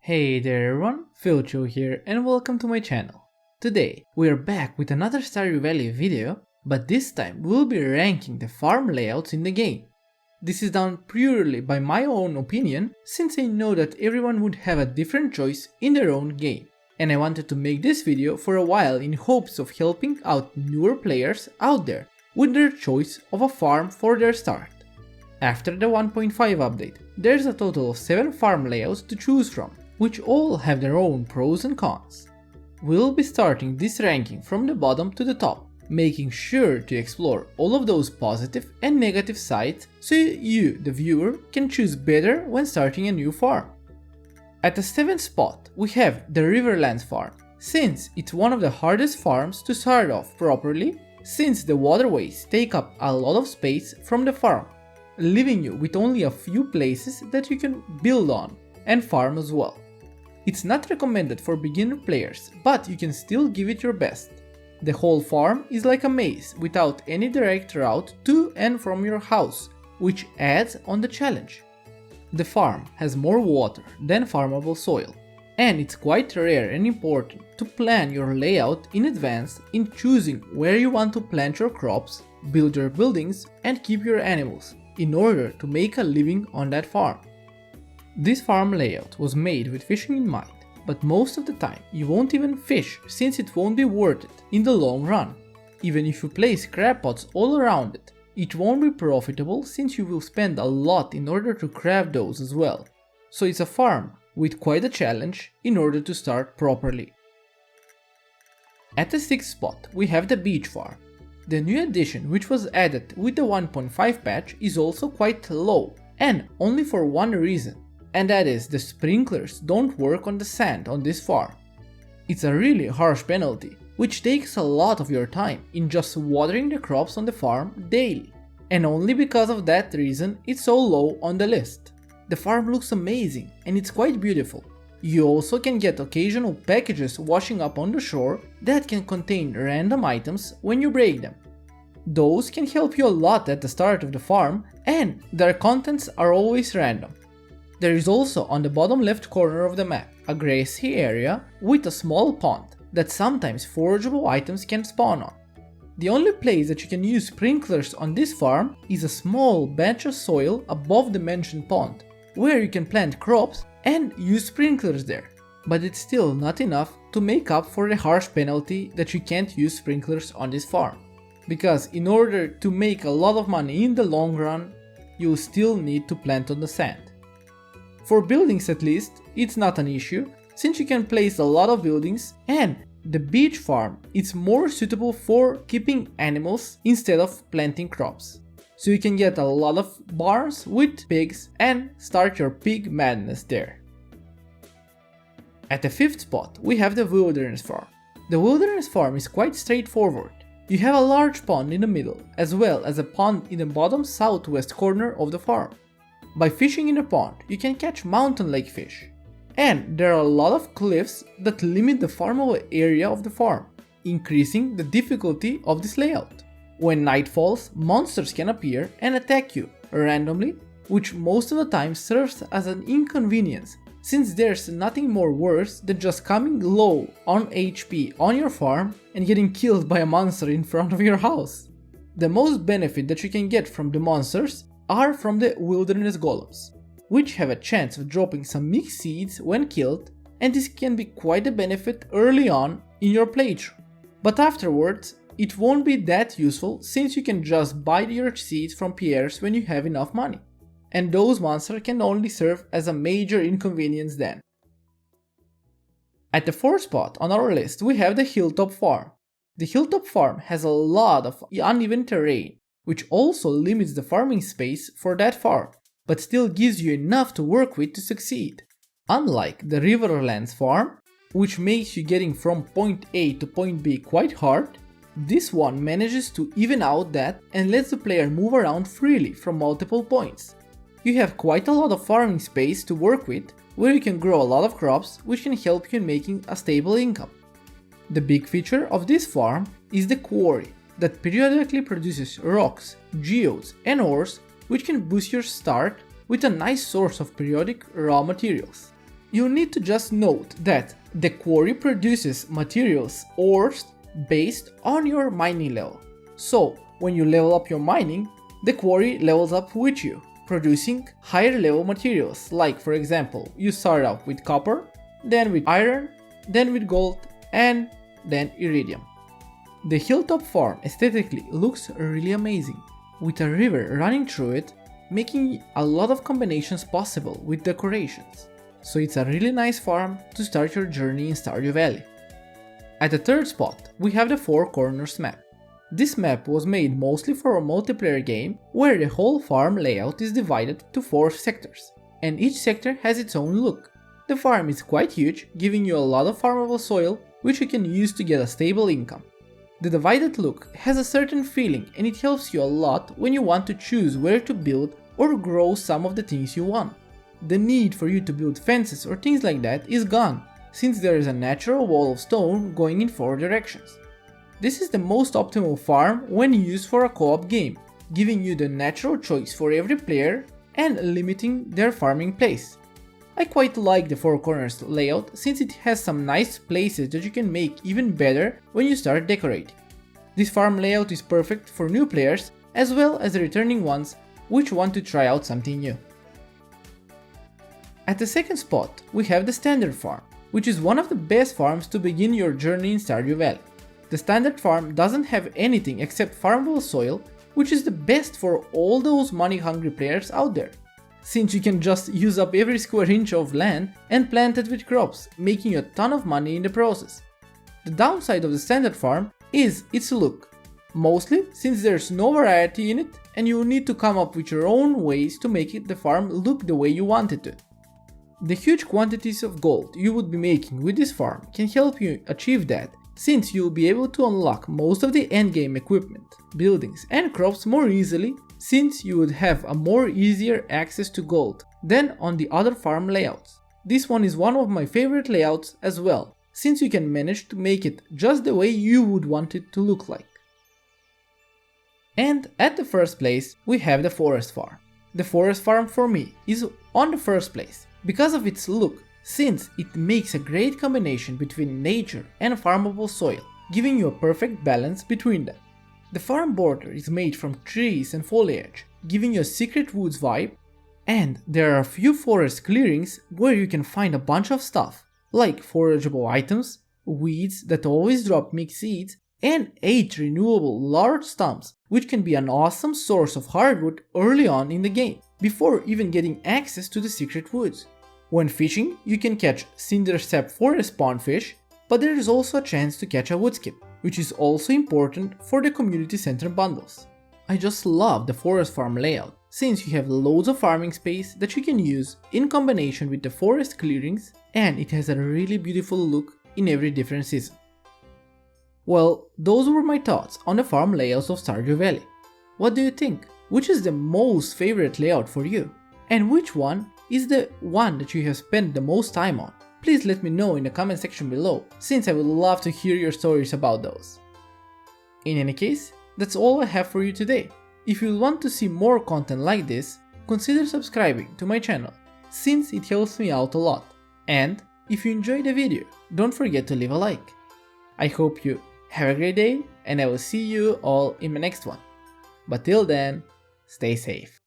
Hey there everyone, PhilChill here and welcome to my channel. Today we are back with another Stardew Valley video, but this time we'll be ranking the farm layouts in the game. This is done purely by my own opinion, since I know that everyone would have a different choice in their own game. And I wanted to make this video for a while in hopes of helping out newer players out there with their choice of a farm for their start. After the 1.5 update, there's a total of 7 farm layouts to choose from, which all have their own pros and cons. We'll be starting this ranking from the bottom to the top, making sure to explore all of those positive and negative sides so you, the viewer, can choose better when starting a new farm. At the 7th spot, we have the Riverlands farm, since it's one of the hardest farms to start off properly, since the waterways take up a lot of space from the farm, leaving you with only a few places that you can build on and farm as well. It's not recommended for beginner players, but you can still give it your best. The whole farm is like a maze without any direct route to and from your house, which adds on the challenge. The farm has more water than farmable soil, and it's quite rare and important to plan your layout in advance in choosing where you want to plant your crops, build your buildings, and keep your animals, in order to make a living on that farm. This farm layout was made with fishing in mind, but most of the time you won't even fish since it won't be worth it in the long run. Even if you place crab pots all around it, it won't be profitable since you will spend a lot in order to craft those as well. So it's a farm with quite a challenge in order to start properly. At the 6th spot we have the beach farm. The new addition which was added with the 1.5 patch is also quite low, and only for one reason, and that is the sprinklers don't work on the sand on this farm. It's a really harsh penalty, which takes a lot of your time in just watering the crops on the farm daily, and only because of that reason it's so low on the list. The farm looks amazing and it's quite beautiful. You also can get occasional packages washing up on the shore that can contain random items when you break them. Those can help you a lot at the start of the farm, and their contents are always random. There is also on the bottom left corner of the map a grassy area with a small pond that sometimes forageable items can spawn on. The only place that you can use sprinklers on this farm is a small bench of soil above the mentioned pond, where you can plant crops and use sprinklers there, but it's still not enough to make up for the harsh penalty that you can't use sprinklers on this farm, because in order to make a lot of money in the long run, you'll still need to plant on the sand. For buildings at least, it's not an issue, since you can place a lot of buildings, and the beach farm is more suitable for keeping animals instead of planting crops. So you can get a lot of barns with pigs and start your pig madness there. At the 5th spot we have the wilderness farm. The wilderness farm is quite straightforward. You have a large pond in the middle, as well as a pond in the bottom southwest corner of the farm. By fishing in the pond, you can catch mountain lake fish. And there are a lot of cliffs that limit the farmable area of the farm, increasing the difficulty of this layout. When night falls, monsters can appear and attack you randomly, which most of the time serves as an inconvenience, since there's nothing more worse than just coming low on HP on your farm and getting killed by a monster in front of your house. The most benefit that you can get from the monsters are from the wilderness golems, which have a chance of dropping some mixed seeds when killed, and this can be quite a benefit early on in your playthrough. But afterwards, it won't be that useful since you can just buy your seeds from Pierre's when you have enough money, and those monsters can only serve as a major inconvenience then. At the 4th spot on our list we have the Hilltop farm. The Hilltop farm has a lot of uneven terrain, which also limits the farming space for that farm, but still gives you enough to work with to succeed. Unlike the Riverlands farm, which makes you getting from point A to point B quite hard, this one manages to even out that and lets the player move around freely from multiple points. You have quite a lot of farming space to work with, where you can grow a lot of crops which can help you in making a stable income. The big feature of this farm is the quarry, that periodically produces rocks, geodes and ores which can boost your start with a nice source of periodic raw materials. You need to just note that the quarry produces materials ores based on your mining level. So when you level up your mining, the quarry levels up with you, producing higher level materials, like for example, you start out with copper, then with iron, then with gold, and then iridium. The Hilltop farm aesthetically looks really amazing, with a river running through it, making a lot of combinations possible with decorations. So it's a really nice farm to start your journey in Stardew Valley. At the third spot, we have the Four Corners map. This map was made mostly for a multiplayer game where the whole farm layout is divided to 4 sectors, and each sector has its own look. The farm is quite huge, giving you a lot of farmable soil which you can use to get a stable income. The divided look has a certain feeling and it helps you a lot when you want to choose where to build or grow some of the things you want. The need for you to build fences or things like that is gone, since there is a natural wall of stone going in 4 directions. This is the most optimal farm when used for a co-op game, giving you the natural choice for every player and limiting their farming place. I quite like the Four Corners layout since it has some nice places that you can make even better when you start decorating. This farm layout is perfect for new players as well as the returning ones which want to try out something new. At the second spot, we have the Standard Farm, which is one of the best farms to begin your journey in Stardew Valley. The Standard Farm doesn't have anything except farmable soil, which is the best for all those money-hungry players out there, since you can just use up every square inch of land and plant it with crops, making you a ton of money in the process. The downside of the Standard Farm is its look, mostly since there's no variety in it and you will need to come up with your own ways to make the farm look the way you want it to. The huge quantities of gold you would be making with this farm can help you achieve that, since you will be able to unlock most of the endgame equipment, buildings and crops more easily, since you would have a more easier access to gold than on the other farm layouts. This one is one of my favorite layouts as well, since you can manage to make it just the way you would want it to look like. And at the first place we have the Forest Farm. The Forest Farm for me is on the first place because of its look, since it makes a great combination between nature and farmable soil, giving you a perfect balance between them. The farm border is made from trees and foliage, giving you a secret woods vibe, and there are a few forest clearings where you can find a bunch of stuff, like forageable items, weeds that always drop mixed seeds, and 8 renewable large stumps, which can be an awesome source of hardwood early on in the game, before even getting access to the secret woods. When fishing, you can catch cindersap forest spawnfish, but there is also a chance to catch a woodskip, which is also important for the community center bundles. I just love the forest farm layout, since you have loads of farming space that you can use in combination with the forest clearings, and it has a really beautiful look in every different season. Well, those were my thoughts on the farm layouts of Stardew Valley. What do you think? Which is the most favorite layout for you? And which one is the one that you have spent the most time on? Please let me know in the comment section below, since I would love to hear your stories about those. In any case, that's all I have for you today. If you want to see more content like this, consider subscribing to my channel, since it helps me out a lot. And if you enjoyed the video, don't forget to leave a like. I hope you have a great day, and I will see you all in my next one. But till then, stay safe.